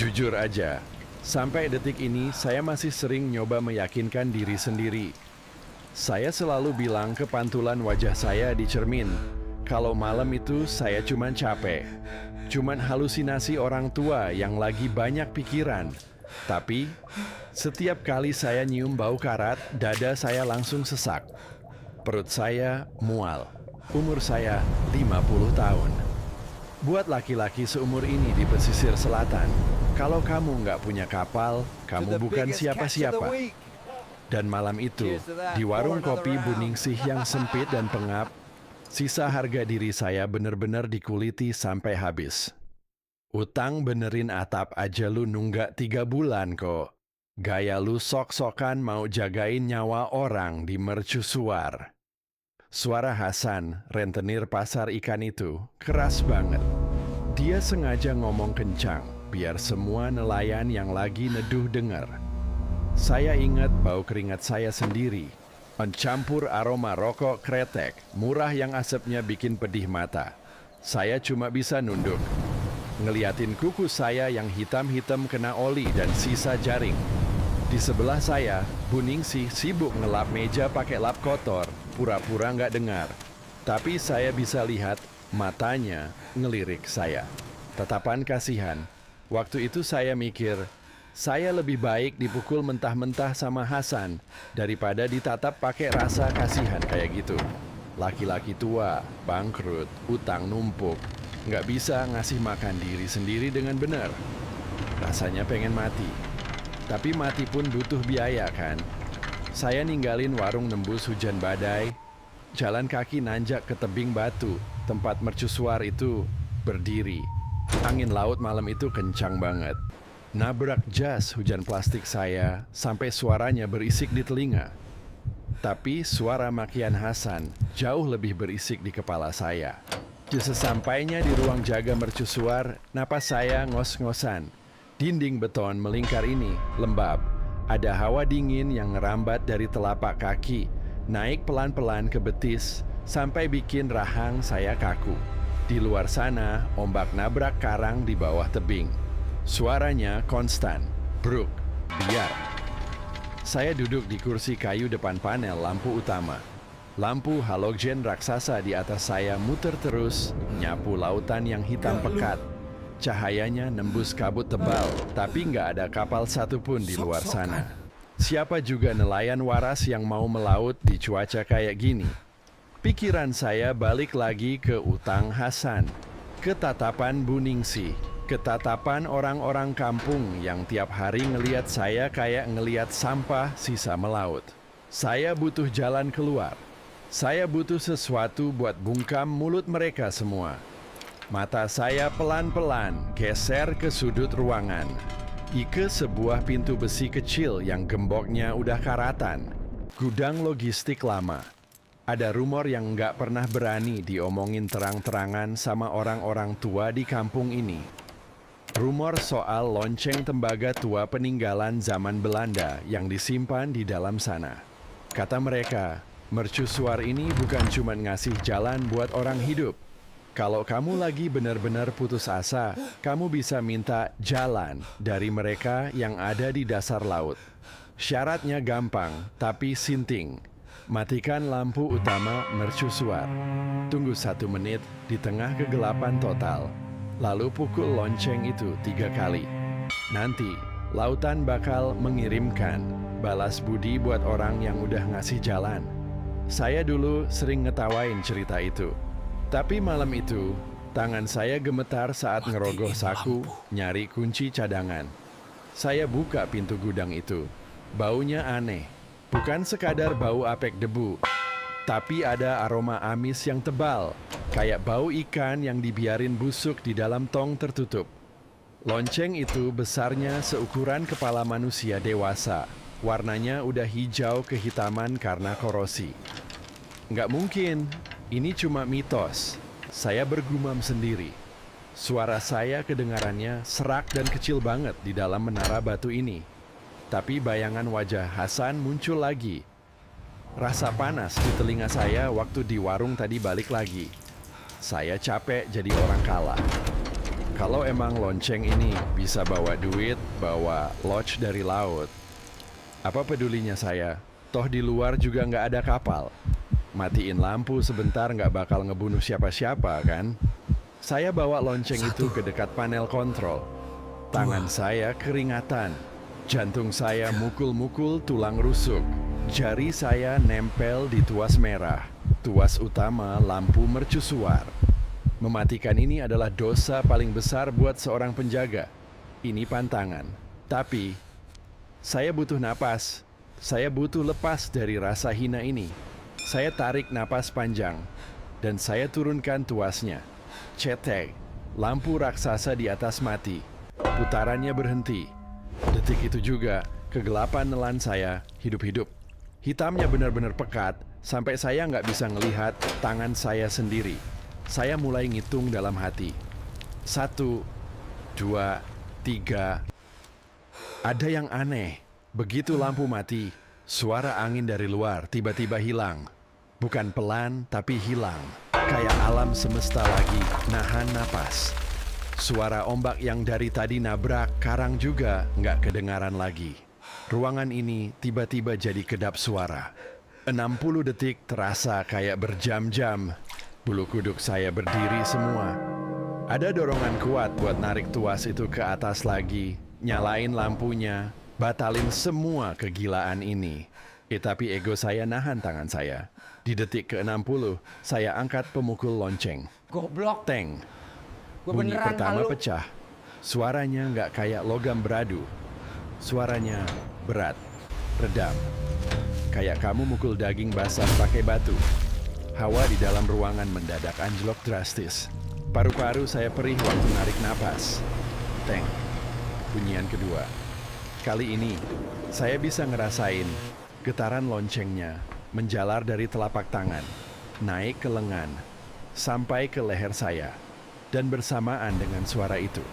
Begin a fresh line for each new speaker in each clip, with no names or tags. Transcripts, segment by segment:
Jujur aja, sampai detik ini saya masih sering nyoba meyakinkan diri sendiri. Saya selalu bilang ke pantulan wajah saya di cermin, kalau malam itu saya cuman capek. Cuman halusinasi orang tua yang lagi banyak pikiran. Tapi, setiap kali saya nyium bau karat, dada saya langsung sesak. Perut saya mual. Umur saya 50 tahun. Buat laki-laki seumur ini di pesisir selatan, kalau kamu nggak punya kapal, kamu bukan siapa-siapa. Dan malam itu, di warung kopi Buningsih yang sempit dan pengap, sisa harga diri saya benar-benar dikuliti sampai habis. Utang benerin atap aja lu nunggak 3 bulan kok. Gaya lu sok-sokan mau jagain nyawa orang di mercusuar. Suara Hasan, rentenir pasar ikan itu, keras banget. Dia sengaja ngomong kencang, biar semua nelayan yang lagi neduh dengar. Saya ingat bau keringat saya sendiri, mencampur aroma rokok kretek, murah yang asapnya bikin pedih mata. Saya cuma bisa nunduk, ngeliatin kuku saya yang hitam-hitam kena oli dan sisa jaring. Di sebelah saya, Buningsih sibuk ngelap meja pakai lap kotor, pura-pura nggak dengar. Tapi saya bisa lihat matanya ngelirik saya. Tatapan kasihan. Waktu itu saya mikir, saya lebih baik dipukul mentah-mentah sama Hasan daripada ditatap pakai rasa kasihan kayak gitu. Laki-laki tua, bangkrut, utang numpuk, nggak bisa ngasih makan diri sendiri dengan benar. Rasanya pengen mati. Tapi mati pun butuh biaya kan? Saya ninggalin warung nembus hujan badai, jalan kaki nanjak ke tebing batu, tempat mercusuar itu berdiri. Angin laut malam itu kencang banget. Nabrak jas hujan plastik saya sampai suaranya berisik di telinga. Tapi suara makian Hasan jauh lebih berisik di kepala saya. Sesampainya di ruang jaga mercusuar, napas saya ngos-ngosan. Dinding beton melingkar ini lembab. Ada hawa dingin yang ngerambat dari telapak kaki, naik pelan-pelan ke betis, sampai bikin rahang saya kaku. Di luar sana, ombak nabrak karang di bawah tebing. Suaranya konstan, bruk, biar. Saya duduk di kursi kayu depan panel lampu utama. Lampu halogen raksasa di atas saya muter terus, nyapu lautan yang hitam pekat. Cahayanya nembus kabut tebal, tapi nggak ada kapal satupun di luar sana. Siapa juga nelayan waras yang mau melaut di cuaca kayak gini? Pikiran saya balik lagi ke utang Hasan, ke tatapan Buningsih, ke tatapan orang-orang kampung yang tiap hari ngeliat saya kayak ngeliat sampah sisa melaut. Saya butuh jalan keluar. Saya butuh sesuatu buat bungkam mulut mereka semua. Mata saya pelan-pelan geser ke sudut ruangan. Ke sebuah pintu besi kecil yang gemboknya udah karatan. Gudang logistik lama. Ada rumor yang nggak pernah berani diomongin terang-terangan sama orang-orang tua di kampung ini. Rumor soal lonceng tembaga tua peninggalan zaman Belanda yang disimpan di dalam sana. Kata mereka, mercusuar ini bukan cuma ngasih jalan buat orang hidup. Kalau kamu lagi benar-benar putus asa, kamu bisa minta jalan dari mereka yang ada di dasar laut. Syaratnya gampang, tapi sinting. Matikan lampu utama mercusuar. Tunggu 1 menit di tengah kegelapan total. Lalu pukul lonceng itu 3 kali. Nanti, lautan bakal mengirimkan balas budi buat orang yang udah ngasih jalan. Saya dulu sering ngetawain cerita itu. Tapi malam itu, tangan saya gemetar saat ngerogoh saku, nyari kunci cadangan. Saya buka pintu gudang itu. Baunya aneh. Bukan sekadar bau apek debu, tapi ada aroma amis yang tebal, kayak bau ikan yang dibiarin busuk di dalam tong tertutup. Lonceng itu besarnya seukuran kepala manusia dewasa. Warnanya udah hijau kehitaman karena korosi. Nggak mungkin. Ini cuma mitos. Saya bergumam sendiri. Suara saya kedengarannya serak dan kecil banget di dalam menara batu ini. Tapi bayangan wajah Hasan muncul lagi. Rasa panas di telinga saya waktu di warung tadi balik lagi. Saya capek jadi orang kalah. Kalau emang lonceng ini bisa bawa duit, bawa lodge dari laut, apa pedulinya saya? Toh di luar juga nggak ada kapal. Matiin lampu sebentar nggak bakal ngebunuh siapa-siapa kan? Saya bawa lonceng itu ke dekat panel kontrol. Tangan saya keringatan. Jantung saya mukul-mukul tulang rusuk. Jari saya nempel di tuas merah. Tuas utama lampu mercusuar. Mematikan ini adalah dosa paling besar buat seorang penjaga. Ini pantangan. Tapi, saya butuh napas. Saya butuh lepas dari rasa hina ini. Saya tarik napas panjang. Dan saya turunkan tuasnya. Cetek. Lampu raksasa di atas mati. Putarannya berhenti. Detik itu juga, kegelapan nelan saya hidup-hidup. Hitamnya benar-benar pekat, sampai saya nggak bisa ngelihat tangan saya sendiri. Saya mulai ngitung dalam hati. 1, 2, 3. Ada yang aneh. Begitu lampu mati, suara angin dari luar tiba-tiba hilang. Bukan pelan, tapi hilang. Kayak alam semesta lagi nahan napas. Suara ombak yang dari tadi nabrak karang juga nggak kedengaran lagi. Ruangan ini tiba-tiba jadi kedap suara. 60 detik terasa kayak berjam-jam. Bulu kuduk saya berdiri semua. Ada dorongan kuat buat narik tuas itu ke atas lagi, nyalain lampunya, batalin semua kegilaan ini. Tapi ego saya nahan tangan saya. Di detik ke-60, saya angkat pemukul lonceng.
Goblok.
Teng.
Gue
Bunyi
beneran
pertama
halu.
pecah. Suaranya nggak kayak logam beradu. Suaranya berat, redam. Kayak kamu mukul daging basah pakai batu. Hawa di dalam ruangan mendadak anjlok drastis. Paru-paru saya perih waktu narik napas. Teng. Bunyian kedua. Kali ini, saya bisa ngerasain getaran loncengnya menjalar dari telapak tangan, naik ke lengan, sampai ke leher saya. Dan bersamaan dengan suara itu,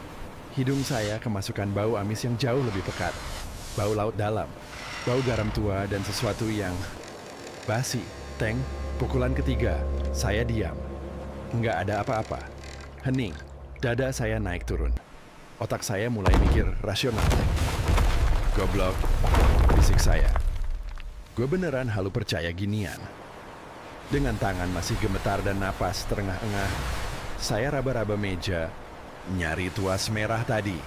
hidung saya kemasukan bau amis yang jauh lebih pekat. Bau laut dalam, bau garam tua dan sesuatu yang basi. Teng, pukulan ketiga, saya diam. Nggak ada apa-apa. Hening, dada saya naik turun. Otak saya mulai mikir rasional. Goblok, bisik saya. Gue beneran halu percaya ginian. Dengan tangan masih gemetar dan napas terengah-engah, saya raba-raba meja, nyari tuas merah tadi.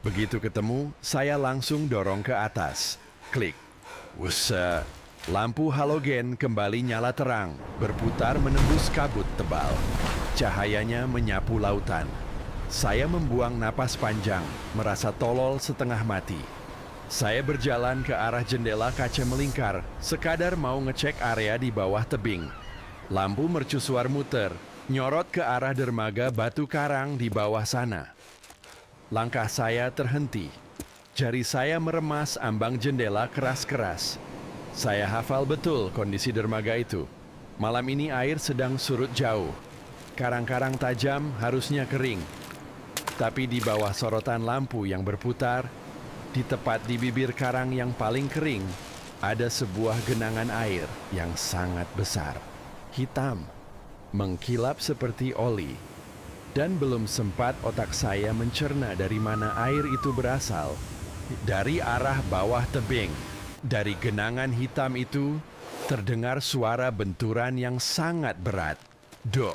Begitu ketemu, saya langsung dorong ke atas. Klik. Wuset. Lampu halogen kembali nyala terang, berputar menembus kabut tebal. Cahayanya menyapu lautan. Saya membuang napas panjang, merasa tolol setengah mati. Saya berjalan ke arah jendela kaca melingkar, sekadar mau ngecek area di bawah tebing. Lampu mercusuar muter, nyorot ke arah dermaga batu karang di bawah sana. Langkah saya terhenti. Jari saya meremas ambang jendela keras-keras. Saya hafal betul kondisi dermaga itu. Malam ini air sedang surut jauh. Karang-karang tajam harusnya kering. Tapi di bawah sorotan lampu yang berputar, di tepat di bibir karang yang paling kering, ada sebuah genangan air yang sangat besar. Hitam. Mengkilap seperti oli. Dan belum sempat otak saya mencerna dari mana air itu berasal. Dari arah bawah tebing, dari genangan hitam itu, terdengar suara benturan yang sangat berat. Dok,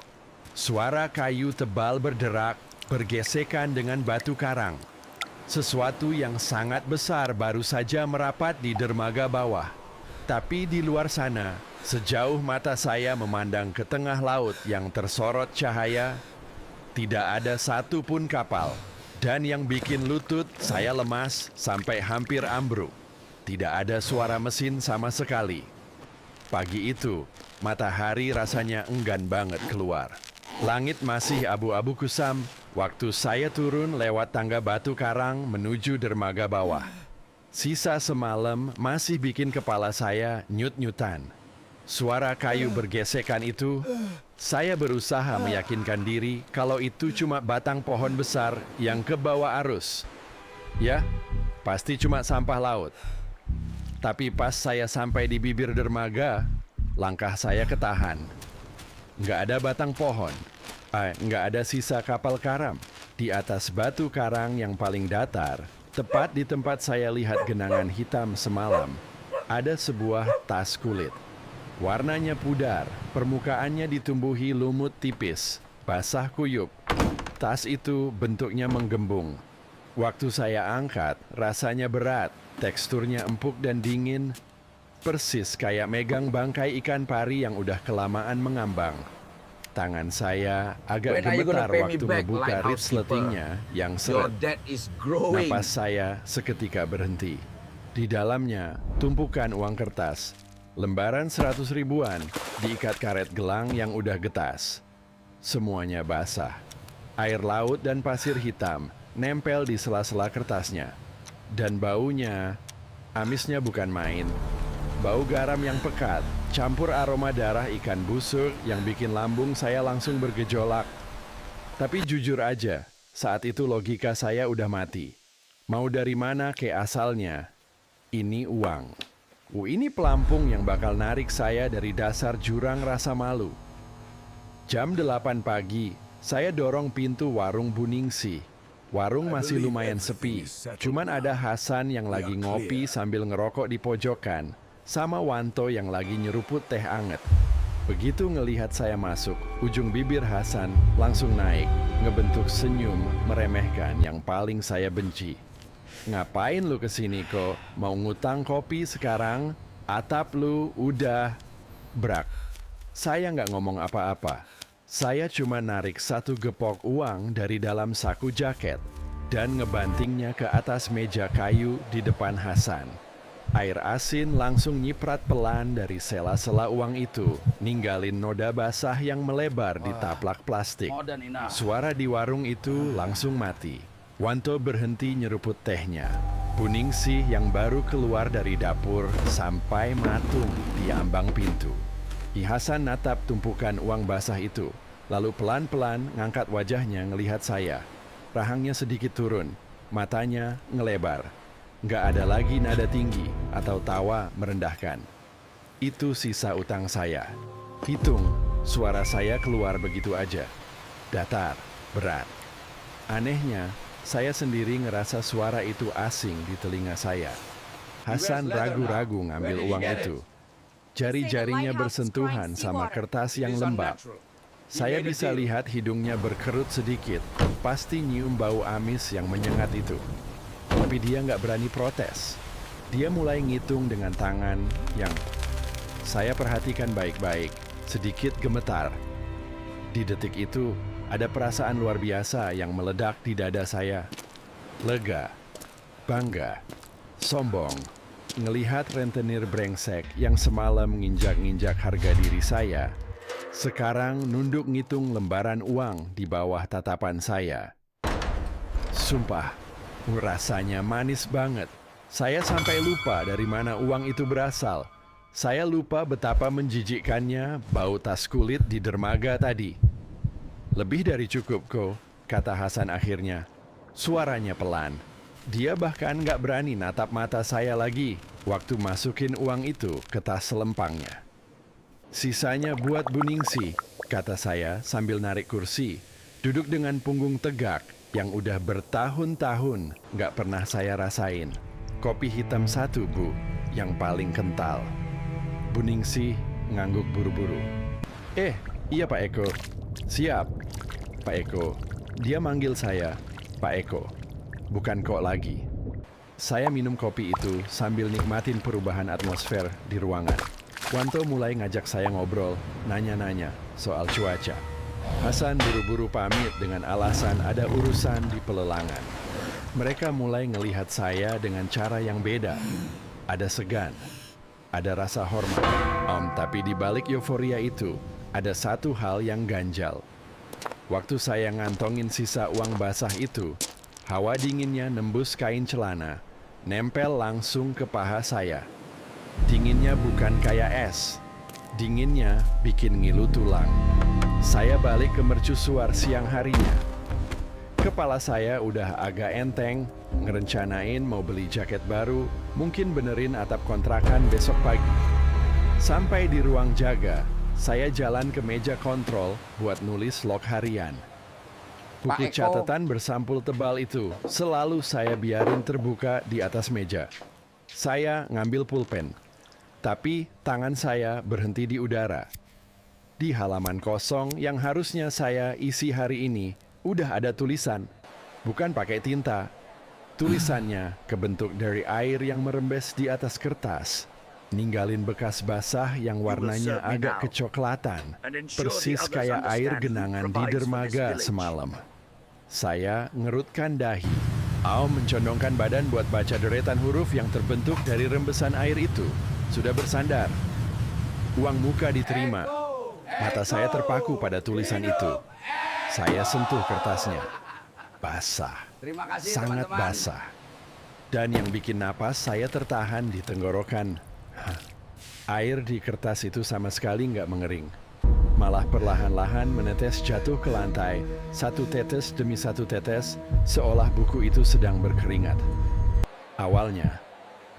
suara kayu tebal berderak, bergesekan dengan batu karang. Sesuatu yang sangat besar baru saja merapat di dermaga bawah. Tapi di luar sana, sejauh mata saya memandang ke tengah laut yang tersorot cahaya, tidak ada satu pun kapal. Dan yang bikin lutut saya lemas sampai hampir ambruk. Tidak ada suara mesin sama sekali. Pagi itu, matahari rasanya enggan banget keluar. Langit masih abu-abu kusam waktu saya turun lewat tangga batu karang menuju dermaga bawah. Sisa semalam masih bikin kepala saya nyut-nyutan. Suara kayu bergesekan itu, saya berusaha meyakinkan diri kalau itu cuma batang pohon besar yang kebawa arus. Ya, pasti cuma sampah laut. Tapi pas saya sampai di bibir dermaga, langkah saya ketahan. Nggak ada batang pohon, nggak ada sisa kapal karam. Di atas batu karang yang paling datar, tepat di tempat saya lihat genangan hitam semalam, ada sebuah tas kulit. Warnanya pudar, permukaannya ditumbuhi lumut tipis, basah kuyup. Tas itu bentuknya menggembung. Waktu saya angkat, rasanya berat, teksturnya empuk dan dingin, persis kayak megang bangkai ikan pari yang udah kelamaan mengambang. Tangan saya agak
When are you
gemetar
gonna pay me
waktu
back,
membuka
lighthouse
resletingnya yang
Your
seret.
debt is growing.
Napas saya seketika berhenti. Di dalamnya, tumpukan uang kertas. Lembaran 100 ribuan diikat karet gelang yang udah getas. Semuanya basah. Air laut dan pasir hitam nempel di sela-sela kertasnya. Dan baunya, amisnya bukan main. Bau garam yang pekat, campur aroma darah ikan busuk yang bikin lambung saya langsung bergejolak. Tapi jujur aja, saat itu logika saya udah mati. Mau dari mana ke asalnya? Ini uang. Ini pelampung yang bakal narik saya dari dasar jurang rasa malu. Jam 8 pagi, saya dorong pintu warung Buningsih. Warung masih lumayan sepi, cuman ada Hasan yang lagi ngopi sambil ngerokok di pojokan, sama Wanto yang lagi nyeruput teh anget. Begitu ngelihat saya masuk, ujung bibir Hasan langsung naik, ngebentuk senyum meremehkan yang paling saya benci. Ngapain lu kesini kok? Mau ngutang kopi sekarang? Atap lu udah brak. Saya nggak ngomong apa-apa. Saya cuma narik satu gepok uang dari dalam saku jaket dan ngebantingnya ke atas meja kayu di depan Hasan. Air asin langsung nyiprat pelan dari sela-sela uang itu, ninggalin noda basah yang melebar di taplak plastik. Suara di warung itu langsung mati. Wanto berhenti nyeruput tehnya. Buningsih yang baru keluar dari dapur sampai matung di ambang pintu. I Hasan natap tumpukan uang basah itu, lalu pelan-pelan ngangkat wajahnya ngelihat saya. Rahangnya sedikit turun, matanya ngelebar. Nggak ada lagi nada tinggi atau tawa merendahkan. Itu sisa utang saya. Hitung, suara saya keluar begitu aja. Datar, berat. Anehnya, saya sendiri ngerasa suara itu asing di telinga saya. Hasan ragu-ragu ngambil uang itu. Jari-jarinya bersentuhan sama kertas yang lembab. Saya bisa lihat hidungnya berkerut sedikit, pasti nyium bau amis yang menyengat itu. Tapi dia nggak berani protes. Dia mulai ngitung dengan tangan yang saya perhatikan baik-baik, sedikit gemetar. Di detik itu, ada perasaan luar biasa yang meledak di dada saya. Lega, bangga, sombong. Ngelihat rentenir brengsek yang semalam nginjak-nginjak harga diri saya, sekarang nunduk ngitung lembaran uang di bawah tatapan saya. Sumpah, rasanya manis banget. Saya sampai lupa dari mana uang itu berasal. Saya lupa betapa menjijikkannya bau tas kulit di dermaga tadi. Lebih dari cukup kok, kata Hasan akhirnya. Suaranya pelan. Dia bahkan nggak berani natap mata saya lagi waktu masukin uang itu ke tas selempangnya. Sisanya buat Buningsih, kata saya sambil narik kursi. Duduk dengan punggung tegak yang udah bertahun-tahun nggak pernah saya rasain. Kopi hitam satu, Bu, yang paling kental. Buningsih ngangguk buru-buru. Iya Pak Eko. Siap, Pak Eko. Dia manggil saya, Pak Eko. Bukan kok lagi. Saya minum kopi itu sambil nikmatin perubahan atmosfer di ruangan. Wanto mulai ngajak saya ngobrol, nanya-nanya soal cuaca. Hasan buru-buru pamit dengan alasan ada urusan di pelelangan. Mereka mulai ngelihat saya dengan cara yang beda. Ada segan, ada rasa hormat. Tapi di balik euforia itu, ada satu hal yang ganjal. Waktu saya ngantongin sisa uang basah itu, hawa dinginnya nembus kain celana, nempel langsung ke paha saya. Dinginnya bukan kayak es, dinginnya bikin ngilu tulang. Saya balik ke mercusuar siang harinya. Kepala saya udah agak enteng, ngerencanain mau beli jaket baru, mungkin benerin atap kontrakan besok pagi. Sampai di ruang jaga, saya jalan ke meja kontrol buat nulis log harian. Buku
Eko.
catatan bersampul tebal itu selalu saya biarin terbuka di atas meja. Saya ngambil pulpen, tapi tangan saya berhenti di udara. Di halaman kosong yang harusnya saya isi hari ini, udah ada tulisan. Bukan pakai tinta. Tulisannya kebentuk dari air yang merembes di atas kertas. Ninggalin bekas basah yang warnanya agak kecoklatan. Persis kayak air genangan di dermaga semalam. Saya ngerutkan dahi. Ao mencondongkan badan buat baca deretan huruf yang terbentuk dari rembesan air itu. Sudah bersandar. Uang muka diterima. Mata saya terpaku pada tulisan itu. Saya sentuh kertasnya. Basah.
Terima kasih
Sangat
teman-teman.
basah. Dan yang bikin napas saya tertahan di tenggorokan. Air di kertas itu sama sekali nggak mengering. Malah perlahan-lahan menetes jatuh ke lantai, satu tetes demi satu tetes, seolah buku itu sedang berkeringat. Awalnya,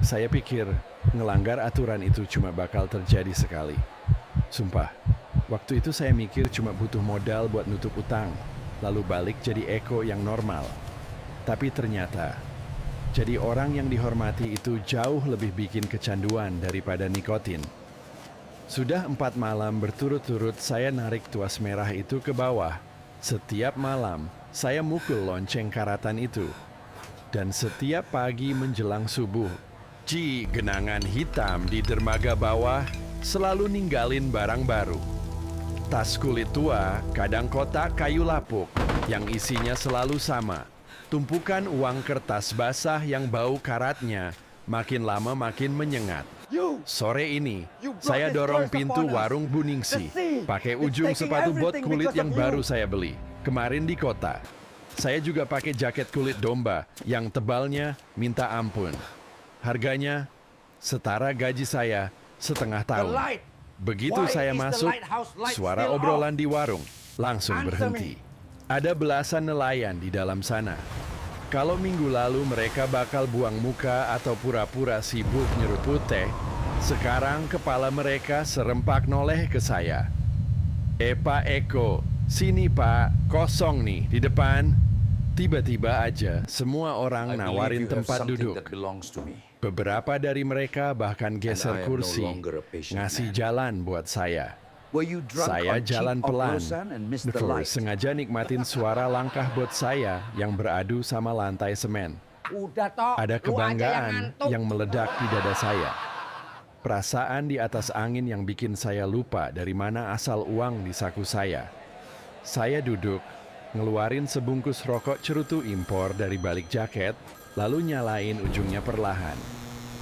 saya pikir ngelanggar aturan itu cuma bakal terjadi sekali. Sumpah, waktu itu saya mikir cuma butuh modal buat nutup utang, lalu balik jadi Eko yang normal. Tapi ternyata, jadi orang yang dihormati itu jauh lebih bikin kecanduan daripada nikotin. Sudah 4 malam berturut-turut saya narik tuas merah itu ke bawah. Setiap malam, saya mukul lonceng karatan itu. Dan setiap pagi menjelang subuh, genangan hitam di dermaga bawah selalu ninggalin barang baru. Tas kulit tua, kadang kotak kayu lapuk, yang isinya selalu sama. Tumpukan uang kertas basah yang bau karatnya makin lama makin menyengat. Sore ini, saya dorong pintu warung Buningsih pakai ujung sepatu bot kulit yang baru saya beli kemarin di kota. Saya juga pakai jaket kulit domba yang tebalnya minta ampun. Harganya setara gaji saya setengah tahun. Begitu saya masuk, suara obrolan di warung langsung berhenti. Ada belasan nelayan di dalam sana. Kalau minggu lalu mereka bakal buang muka atau pura-pura sibuk nyeruput teh, sekarang kepala mereka serempak noleh ke saya. Pak Eko, sini Pak, kosong nih di depan. Tiba-tiba aja semua orang nawarin tempat duduk. Beberapa dari mereka bahkan geser kursi, ngasih jalan buat saya. Saya jalan pelan. Never sengaja nikmatin suara langkah bot saya yang beradu sama lantai semen. Ada kebanggaan yang meledak di dada saya. Perasaan di atas angin yang bikin saya lupa dari mana asal uang di saku saya. Saya duduk, ngeluarin sebungkus rokok cerutu impor dari balik jaket, lalu nyalain ujungnya perlahan.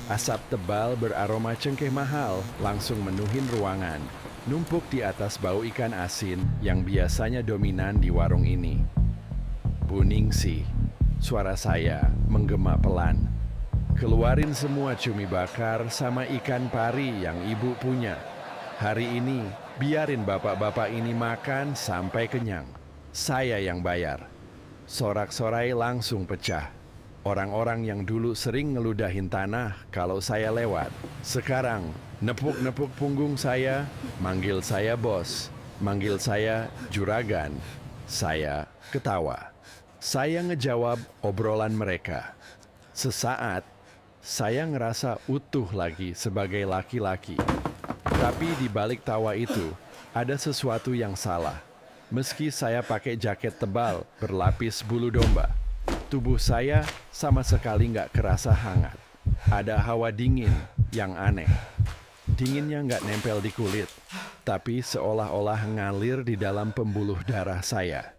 Asap tebal beraroma cengkeh mahal langsung menuhin ruangan. Numpuk di atas bau ikan asin yang biasanya dominan di warung ini. Buningsih, suara saya menggema pelan. Keluarin semua cumi bakar sama ikan pari yang ibu punya. Hari ini, biarin bapak-bapak ini makan sampai kenyang. Saya yang bayar. Sorak-sorai langsung pecah. Orang-orang yang dulu sering ngeludahin tanah kalau saya lewat, sekarang nepuk-nepuk punggung saya, manggil saya bos, manggil saya juragan. Saya ketawa. Saya ngejawab obrolan mereka. Sesaat, saya ngerasa utuh lagi sebagai laki-laki. Tapi di balik tawa itu, ada sesuatu yang salah. Meski saya pakai jaket tebal berlapis bulu domba, tubuh saya sama sekali nggak kerasa hangat. Ada hawa dingin yang aneh. Dinginnya nggak nempel di kulit, tapi seolah-olah ngalir di dalam pembuluh darah saya.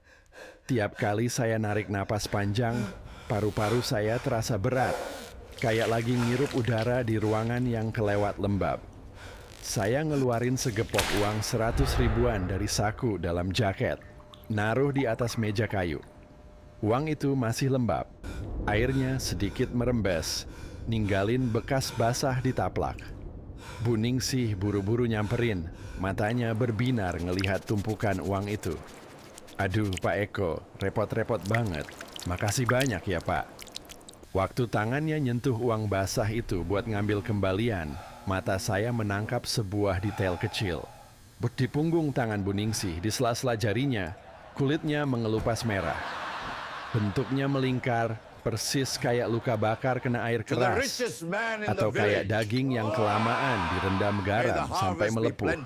Tiap kali saya narik napas panjang, paru-paru saya terasa berat, kayak lagi ngirup udara di ruangan yang kelewat lembab. Saya ngeluarin segepok uang 100 ribuan dari saku dalam jaket, naruh di atas meja kayu. Uang itu masih lembab, airnya sedikit merembes, ninggalin bekas basah di taplak. Buningsih buru-buru nyamperin, matanya berbinar ngelihat tumpukan uang itu. Aduh Pak Eko, repot-repot banget. Makasih banyak ya Pak. Waktu tangannya nyentuh uang basah itu buat ngambil kembalian, mata saya menangkap sebuah detail kecil. Di punggung tangan Buningsih, di sela-sela jarinya, Kulitnya mengelupas merah. Bentuknya melingkar, persis kayak luka bakar kena air keras. Atau kayak daging yang kelamaan direndam garam sampai melepuh.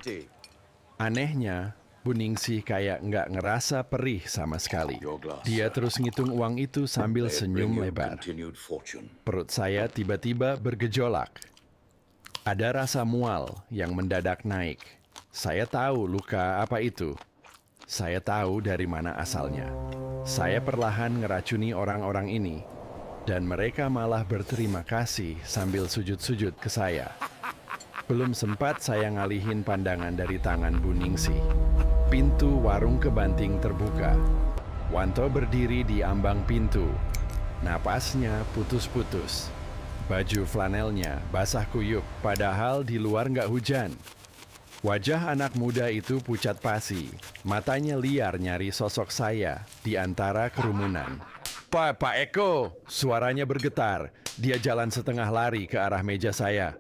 Anehnya, Buningsih kayak nggak ngerasa perih sama sekali. Dia terus ngitung uang itu sambil senyum lebar. Perut saya tiba-tiba bergejolak. Ada rasa mual yang mendadak naik. Saya tahu luka apa itu. Saya tahu dari mana asalnya. Saya perlahan ngeracuni orang-orang ini. Dan mereka malah berterima kasih sambil sujud-sujud ke saya. Belum sempat saya ngalihin pandangan dari tangan Buningsih. Pintu warung kebanting terbuka. Wanto berdiri di ambang pintu. Napasnya putus-putus. Baju flanelnya basah kuyup, padahal di luar nggak hujan. Wajah anak muda itu pucat pasi. Matanya liar nyari sosok saya di antara kerumunan. Pak Eko, suaranya bergetar. Dia jalan setengah lari ke arah meja saya.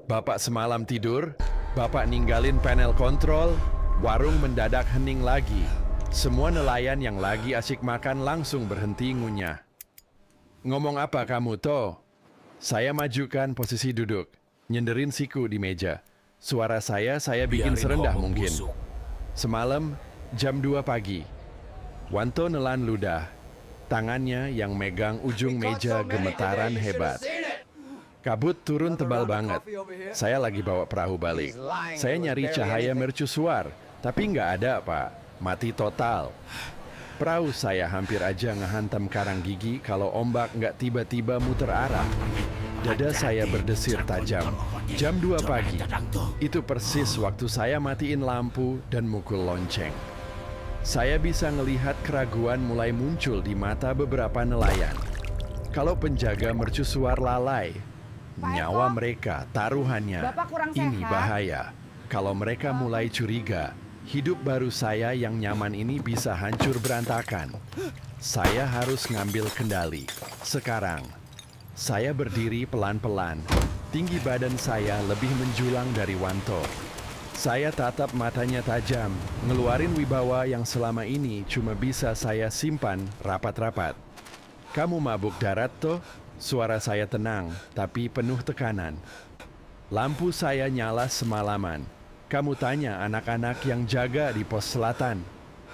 Bapak semalam tidur, Bapak ninggalin panel kontrol, warung mendadak hening lagi. Semua nelayan yang lagi asyik makan langsung berhenti ngunyah. Ngomong apa kamu, To? Saya majukan posisi duduk, nyenderin siku di meja. Suara saya bikin serendah mungkin. Semalam, jam 2 pagi. Wanto nelan ludah. Tangannya yang megang ujung meja gemetaran hebat. Kabut turun tebal banget. Saya lagi bawa perahu balik. Saya nyari cahaya mercusuar, tapi nggak ada, Pak. Mati total. Perahu saya hampir aja ngehantam karang gigi kalau ombak nggak tiba-tiba muter arah. Dada saya berdesir tajam. Jam 2 pagi. Itu persis waktu saya matiin lampu dan mukul lonceng. Saya bisa ngelihat keraguan mulai muncul di mata beberapa nelayan. Kalau penjaga mercusuar lalai, nyawa mereka taruhannya. Ini bahaya. Kalau mereka mulai curiga, hidup baru saya yang nyaman ini bisa hancur berantakan. Saya harus ngambil kendali. Sekarang, saya berdiri pelan-pelan. Tinggi badan saya lebih menjulang dari Wanto. Saya tatap matanya tajam, ngeluarin wibawa yang selama ini cuma bisa saya simpan rapat-rapat. Kamu mabuk darat, toh? Suara saya tenang, tapi penuh tekanan. Lampu saya nyala semalaman. Kamu tanya anak-anak yang jaga di pos selatan.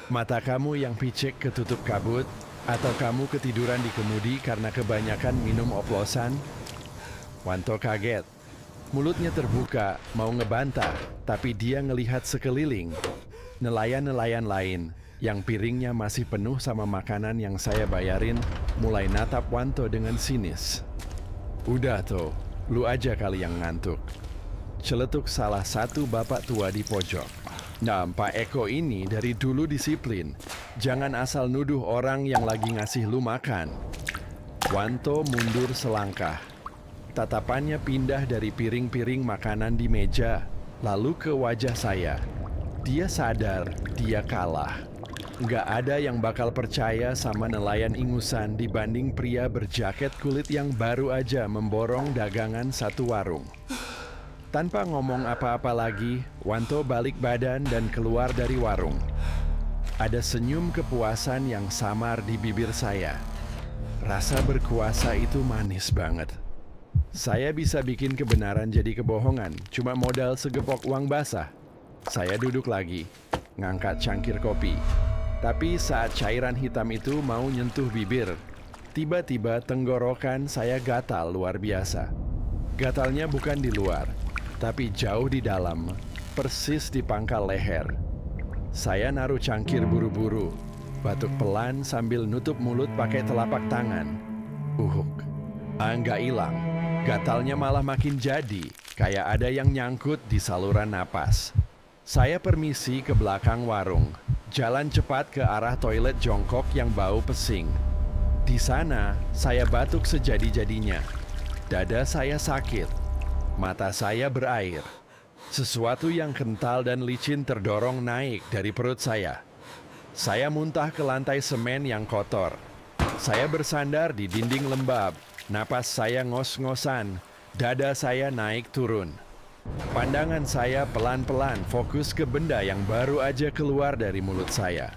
Mata kamu yang picek ketutup kabut, atau kamu ketiduran di kemudi karena kebanyakan minum oplosan? Wanto kaget. Mulutnya terbuka, mau ngebantah, tapi dia ngelihat sekeliling. Nelayan-nelayan lain yang piringnya masih penuh sama makanan yang saya bayarin, mulai natap Wanto dengan sinis. Udah, To, lu aja kali yang ngantuk. Celetuk salah satu bapak tua di pojok. Nah, Pak Eko ini dari dulu disiplin. Jangan asal nuduh orang yang lagi ngasih lu makan. Wanto mundur selangkah. Tatapannya pindah dari piring-piring makanan di meja, lalu ke wajah saya. Dia sadar dia kalah. Nggak ada yang bakal percaya sama nelayan ingusan dibanding pria berjaket kulit yang baru aja memborong dagangan satu warung. Tanpa ngomong apa-apa lagi, Wanto balik badan dan keluar dari warung. Ada senyum kepuasan yang samar di bibir saya. Rasa berkuasa itu manis banget. Saya bisa bikin kebenaran jadi kebohongan, cuma modal segepok uang basah. Saya duduk lagi, ngangkat cangkir kopi. Tapi saat cairan hitam itu mau nyentuh bibir, tiba-tiba tenggorokan saya gatal luar biasa. Gatalnya bukan di luar, tapi jauh di dalam, persis di pangkal leher. Saya naruh cangkir buru-buru, batuk pelan sambil nutup mulut pakai telapak tangan. Nggak hilang. Gatalnya malah makin jadi, kayak ada yang nyangkut di saluran napas. Saya permisi ke belakang warung, jalan cepat ke arah toilet jongkok yang bau pesing. Di sana, saya batuk sejadi-jadinya. Dada saya sakit, mata saya berair. Sesuatu yang kental dan licin terdorong naik dari perut saya. Saya muntah ke lantai semen yang kotor. Saya bersandar di dinding lembab. Napas saya ngos-ngosan, dada saya naik turun. Pandangan saya pelan-pelan fokus ke benda yang baru aja keluar dari mulut saya.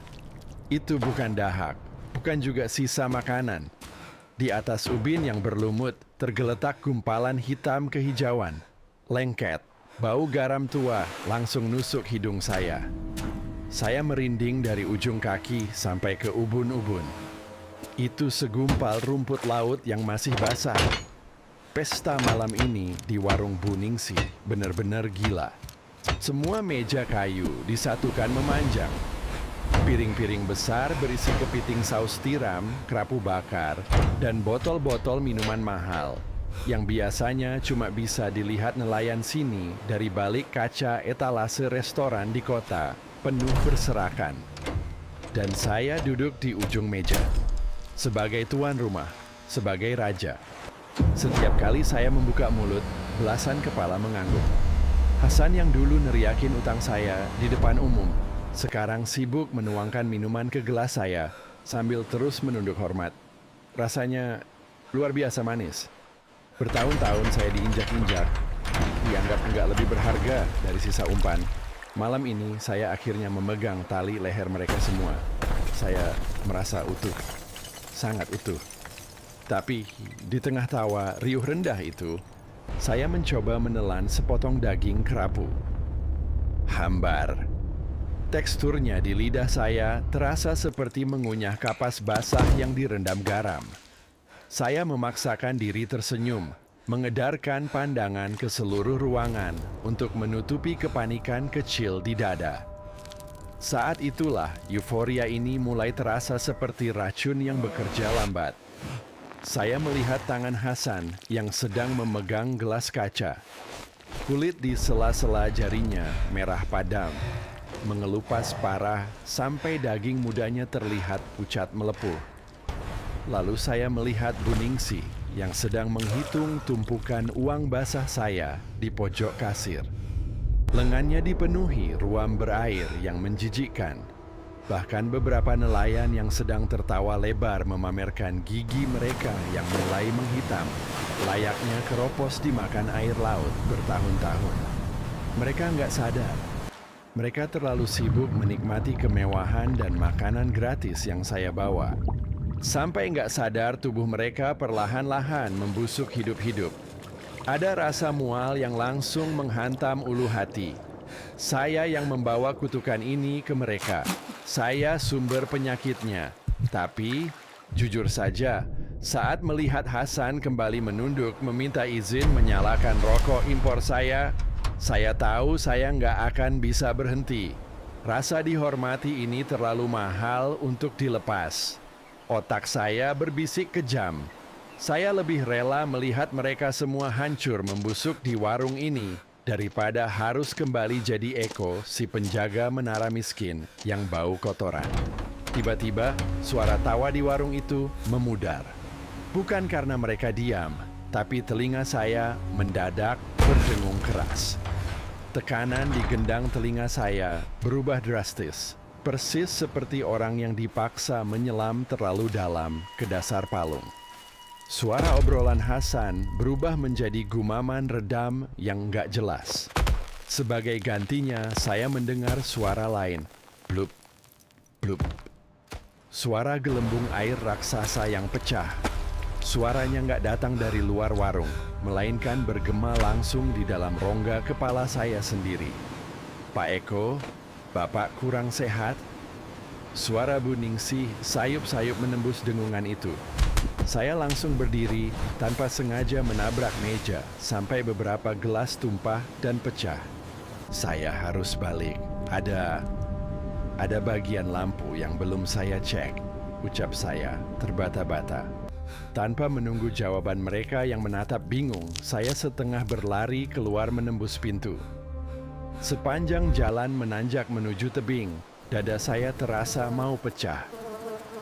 Itu bukan dahak, bukan juga sisa makanan. Di atas ubin yang berlumut, tergeletak gumpalan hitam kehijauan. Lengket, bau garam tua langsung nusuk hidung saya. Saya merinding dari ujung kaki sampai ke ubun-ubun. Itu segumpal rumput laut yang masih basah. Pesta malam ini di warung Buningsi benar-benar gila. Semua meja kayu disatukan memanjang. Piring-piring besar berisi kepiting saus tiram, kerapu bakar, dan botol-botol minuman mahal yang biasanya cuma bisa dilihat nelayan sini dari balik kaca etalase restoran di kota penuh berserakan. Dan saya duduk di ujung meja sebagai tuan rumah, sebagai raja. Setiap kali saya membuka mulut, belasan kepala mengangguk. Hasan yang dulu neriakin utang saya di depan umum, sekarang sibuk menuangkan minuman ke gelas saya sambil terus menunduk hormat. Rasanya luar biasa manis. Bertahun-tahun saya diinjak-injak, dianggap enggak lebih berharga dari sisa umpan. Malam ini saya akhirnya memegang tali leher mereka semua. Saya merasa utuh, sangat utuh. Tapi di tengah tawa riuh rendah itu, saya mencoba menelan sepotong daging kerapu. Hambar. Teksturnya di lidah saya terasa seperti mengunyah kapas basah yang direndam garam. Saya memaksakan diri tersenyum, mengedarkan pandangan ke seluruh ruangan untuk menutupi kepanikan kecil di dada. Saat itulah euforia ini mulai terasa seperti racun yang bekerja lambat. Saya melihat tangan Hasan yang sedang memegang gelas kaca. Kulit di sela-sela jarinya merah padam, mengelupas parah sampai daging mudanya terlihat pucat melepuh. Lalu saya melihat Buningsi yang sedang menghitung tumpukan uang basah saya di pojok kasir. Lengannya dipenuhi ruam berair yang menjijikkan. Bahkan beberapa nelayan yang sedang tertawa lebar memamerkan gigi mereka yang mulai menghitam, layaknya keropos dimakan air laut bertahun-tahun. Mereka nggak sadar. Mereka terlalu sibuk menikmati kemewahan dan makanan gratis yang saya bawa. Sampai nggak sadar tubuh mereka perlahan-lahan membusuk hidup-hidup. Ada rasa mual yang langsung menghantam ulu hati. Saya yang membawa kutukan ini ke mereka. Saya sumber penyakitnya. Tapi, jujur saja, saat melihat Hasan kembali menunduk meminta izin menyalakan rokok impor saya tahu saya nggak akan bisa berhenti. Rasa dihormati ini terlalu mahal untuk dilepas. Otak saya berbisik kejam. Saya lebih rela melihat mereka semua hancur membusuk di warung ini daripada harus kembali jadi Eko, si penjaga menara miskin yang bau kotoran. Tiba-tiba, suara tawa di warung itu memudar. Bukan karena mereka diam, tapi telinga saya mendadak berdengung keras. Tekanan di gendang telinga saya berubah drastis, persis seperti orang yang dipaksa menyelam terlalu dalam ke dasar palung. Suara obrolan Hasan berubah menjadi gumaman redam yang nggak jelas. Sebagai gantinya, saya mendengar suara lain. Blup, blup. Suara gelembung air raksasa yang pecah. Suaranya nggak datang dari luar warung, melainkan bergema langsung di dalam rongga kepala saya sendiri. Pak Eko, Bapak kurang sehat? Suara Buningsi sayup-sayup menembus dengungan itu. Saya langsung berdiri tanpa sengaja menabrak meja sampai beberapa gelas tumpah dan pecah. Saya harus balik. Ada bagian lampu yang belum saya cek, ucap saya terbata-bata. Tanpa menunggu jawaban mereka yang menatap bingung, saya setengah berlari keluar menembus pintu. Sepanjang jalan menanjak menuju tebing, dada saya terasa mau pecah.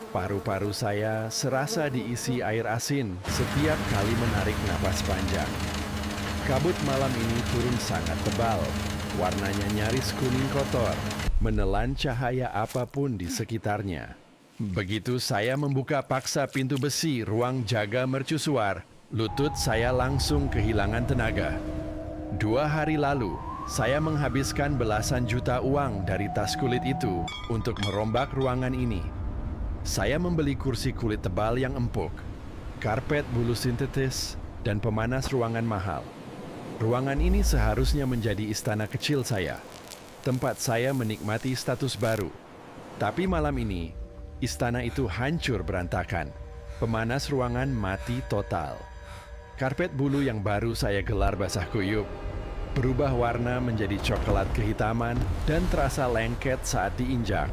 Paru-paru saya serasa diisi air asin setiap kali menarik napas panjang. Kabut malam ini turun sangat tebal, warnanya nyaris kuning kotor, menelan cahaya apapun di sekitarnya. Begitu saya membuka paksa pintu besi ruang jaga mercusuar, lutut saya langsung kehilangan tenaga. 2 hari lalu, saya menghabiskan belasan juta uang dari tas kulit itu untuk merombak ruangan ini. Saya membeli kursi kulit tebal yang empuk, karpet bulu sintetis, dan pemanas ruangan mahal. Ruangan ini seharusnya menjadi istana kecil saya, tempat saya menikmati status baru. Tapi malam ini, istana itu hancur berantakan. Pemanas ruangan mati total. Karpet bulu yang baru saya gelar basah kuyup berubah warna menjadi coklat kehitaman dan terasa lengket saat diinjak.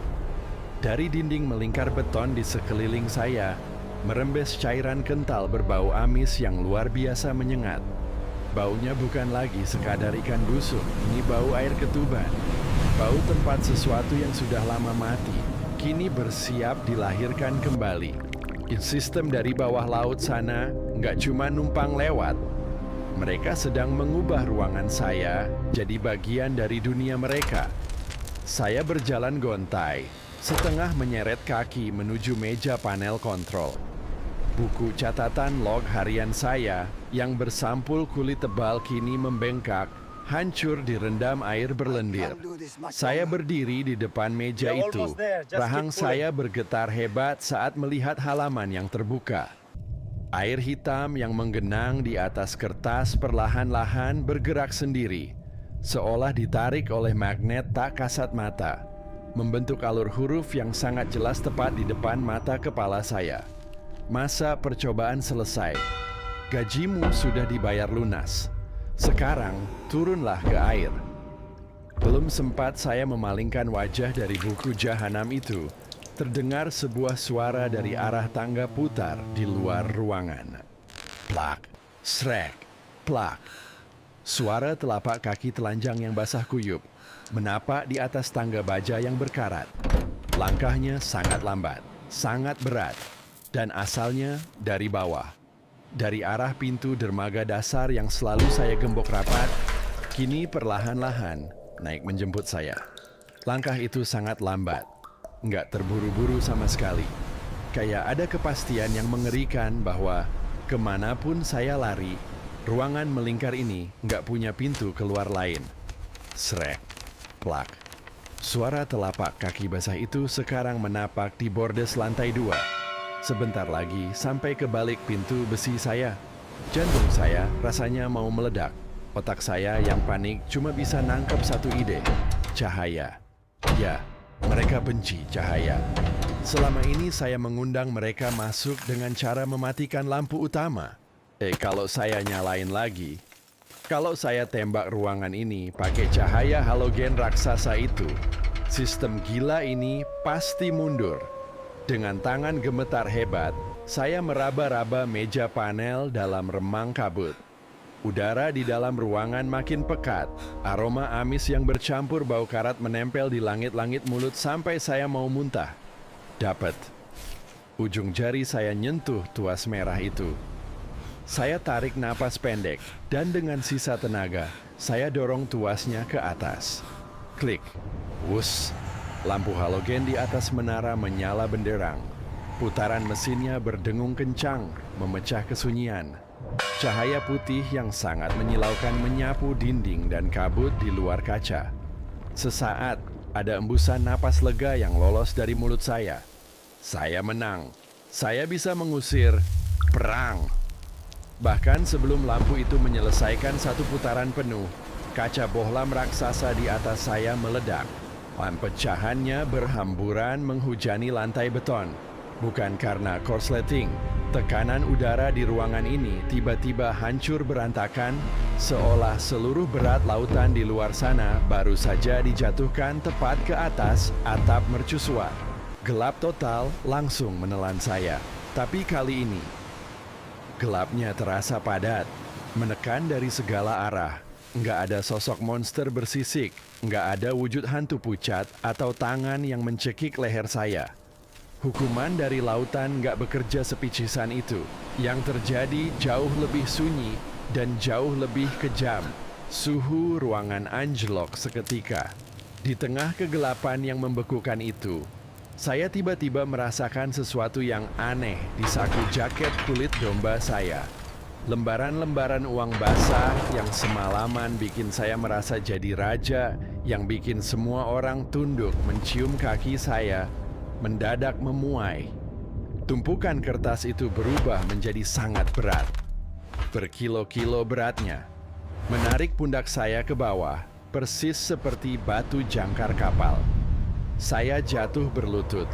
Dari dinding melingkar beton di sekeliling saya, merembes cairan kental berbau amis yang luar biasa menyengat. Baunya bukan lagi sekadar ikan busuk, ini bau air ketuban. Bau tempat sesuatu yang sudah lama mati, kini bersiap dilahirkan kembali. Sistem dari bawah laut sana nggak cuma numpang lewat. Mereka sedang mengubah ruangan saya jadi bagian dari dunia mereka. Saya berjalan gontai, setengah menyeret kaki menuju meja panel kontrol. Buku catatan log harian saya yang bersampul kulit tebal kini membengkak, hancur direndam air berlendir. Saya berdiri di depan meja itu. Rahang saya bergetar hebat saat melihat halaman yang terbuka. Air hitam yang menggenang di atas kertas perlahan-lahan bergerak sendiri, seolah ditarik oleh magnet tak kasat mata, membentuk alur huruf yang sangat jelas tepat di depan mata kepala saya. Masa percobaan selesai. Gajimu sudah dibayar lunas. Sekarang turunlah ke air. Belum sempat saya memalingkan wajah dari buku jahanam itu, terdengar sebuah suara dari arah tangga putar di luar ruangan. Plak, srek, plak. Suara telapak kaki telanjang yang basah kuyup menapak di atas tangga baja yang berkarat. Langkahnya sangat lambat, sangat berat, dan asalnya dari bawah. Dari arah pintu dermaga dasar yang selalu saya gembok rapat, kini perlahan-lahan naik menjemput saya. Langkah itu sangat lambat, nggak terburu-buru sama sekali. Kayak ada kepastian yang mengerikan bahwa kemanapun saya lari, ruangan melingkar ini nggak punya pintu keluar lain. Srek, plak. Suara telapak kaki basah itu sekarang menapak di bordes lantai 2. Sebentar lagi sampai ke balik pintu besi saya. Jantung saya rasanya mau meledak. Otak saya yang panik cuma bisa nangkep satu ide. Cahaya. Ya, mereka benci cahaya. Selama ini saya mengundang mereka masuk dengan cara mematikan lampu utama. Kalau saya nyalain lagi, kalau saya tembak ruangan ini pakai cahaya halogen raksasa itu, sistem gila ini pasti mundur. Dengan tangan gemetar hebat, saya meraba-raba meja panel dalam remang kabut. Udara di dalam ruangan makin pekat. Aroma amis yang bercampur bau karat menempel di langit-langit mulut sampai saya mau muntah. Dapat. Ujung jari saya nyentuh tuas merah itu. Saya tarik napas pendek dan dengan sisa tenaga, saya dorong tuasnya ke atas. Klik. Wus. Lampu halogen di atas menara menyala benderang. Putaran mesinnya berdengung kencang, memecah kesunyian. Cahaya putih yang sangat menyilaukan menyapu dinding dan kabut di luar kaca. Sesaat, ada embusan napas lega yang lolos dari mulut saya. Saya menang. Saya bisa mengusir perang. Bahkan sebelum lampu itu menyelesaikan satu putaran penuh, kaca bohlam raksasa di atas saya meledak. Pecahannya berhamburan menghujani lantai beton. Bukan karena korsleting, tekanan udara di ruangan ini tiba-tiba hancur berantakan, seolah seluruh berat lautan di luar sana baru saja dijatuhkan tepat ke atas atap mercusuar. Gelap total langsung menelan saya. Tapi kali ini, gelapnya terasa padat, menekan dari segala arah. Nggak ada sosok monster bersisik, nggak ada wujud hantu pucat atau tangan yang mencekik leher saya. Hukuman dari lautan nggak bekerja sepicisan itu. Yang terjadi jauh lebih sunyi dan jauh lebih kejam. Suhu ruangan anjlok seketika. Di tengah kegelapan yang membekukan itu, saya tiba-tiba merasakan sesuatu yang aneh di saku jaket kulit domba saya. Lembaran-lembaran uang basah yang semalaman bikin saya merasa jadi raja, yang bikin semua orang tunduk mencium kaki saya, mendadak memuai. Tumpukan kertas itu berubah menjadi sangat berat. Berkilo-kilo beratnya. Menarik pundak saya ke bawah, persis seperti batu jangkar kapal. Saya jatuh berlutut.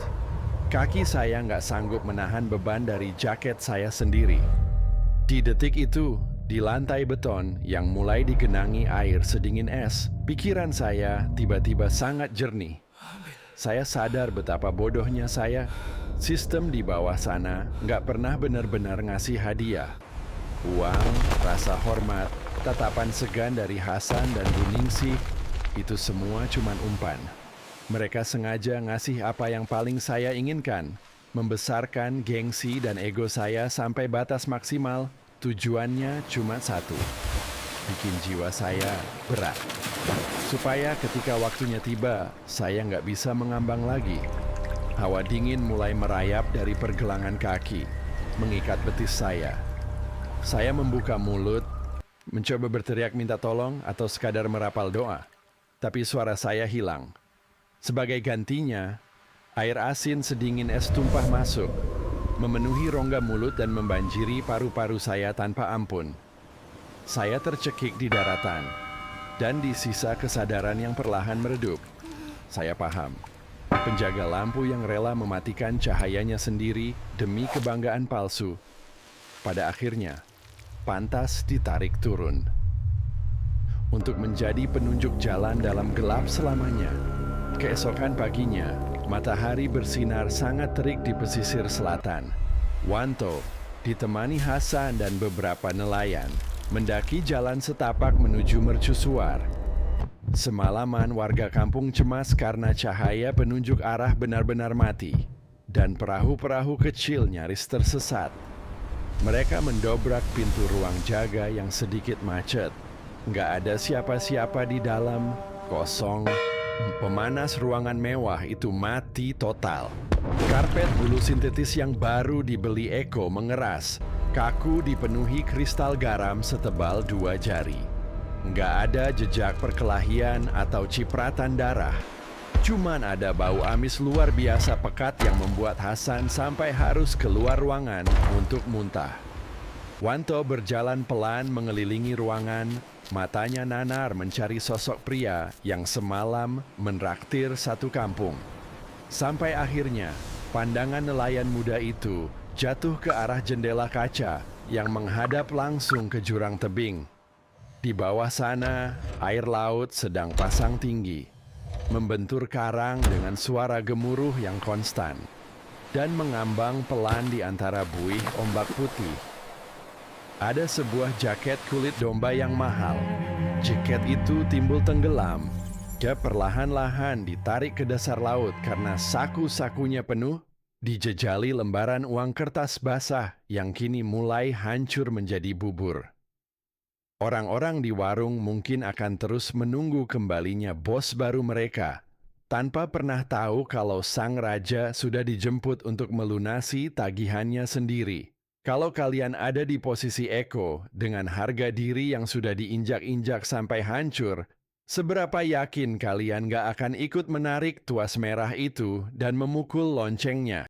Kaki saya nggak sanggup menahan beban dari jaket saya sendiri. Di detik itu, di lantai beton yang mulai digenangi air sedingin es, pikiran saya tiba-tiba sangat jernih. Saya sadar betapa bodohnya saya. Sistem di bawah sana nggak pernah benar-benar ngasih hadiah. Uang, rasa hormat, tatapan segan dari Hasan dan Bu Ningsih, itu semua cuman umpan. Mereka sengaja ngasih apa yang paling saya inginkan, membesarkan gengsi dan ego saya sampai batas maksimal. Tujuannya cuma satu, bikin jiwa saya berat. Supaya ketika waktunya tiba, saya nggak bisa mengambang lagi. Hawa dingin mulai merayap dari pergelangan kaki, mengikat betis saya. Saya membuka mulut, mencoba berteriak minta tolong atau sekadar merapal doa. Tapi suara saya hilang. Sebagai gantinya, air asin sedingin es tumpah masuk, memenuhi rongga mulut dan membanjiri paru-paru saya tanpa ampun. Saya tercekik di daratan, dan di sisa kesadaran yang perlahan meredup. Saya paham, penjaga lampu yang rela mematikan cahayanya sendiri demi kebanggaan palsu, pada akhirnya pantas ditarik turun. Untuk menjadi penunjuk jalan dalam gelap selamanya. Keesokan paginya, matahari bersinar sangat terik di pesisir selatan. Wanto, ditemani Hasan dan beberapa nelayan, mendaki jalan setapak menuju mercusuar. Semalaman warga kampung cemas karena cahaya penunjuk arah benar-benar mati, dan perahu-perahu kecil nyaris tersesat. Mereka mendobrak pintu ruang jaga yang sedikit macet. Nggak ada siapa-siapa di dalam, kosong. Pemanas ruangan mewah itu mati total. Karpet bulu sintetis yang baru dibeli Eko mengeras, kaku dipenuhi kristal garam setebal 2 jari. Nggak ada jejak perkelahian atau cipratan darah. Cuman ada bau amis luar biasa pekat yang membuat Hasan sampai harus keluar ruangan untuk muntah. Wanto berjalan pelan mengelilingi ruangan, matanya nanar mencari sosok pria yang semalam menraktir satu kampung. Sampai akhirnya, pandangan nelayan muda itu jatuh ke arah jendela kaca yang menghadap langsung ke jurang tebing. Di bawah sana, air laut sedang pasang tinggi, membentur karang dengan suara gemuruh yang konstan, dan mengambang pelan di antara buih ombak putih. Ada sebuah jaket kulit domba yang mahal. Jaket itu timbul tenggelam. Dia perlahan-lahan ditarik ke dasar laut karena saku-sakunya penuh, dijejali lembaran uang kertas basah yang kini mulai hancur menjadi bubur. Orang-orang di warung mungkin akan terus menunggu kembalinya bos baru mereka, tanpa pernah tahu kalau sang raja sudah dijemput untuk melunasi tagihannya sendiri. Kalau kalian ada di posisi Eko dengan harga diri yang sudah diinjak-injak sampai hancur, seberapa yakin kalian gak akan ikut menarik tuas merah itu dan memukul loncengnya?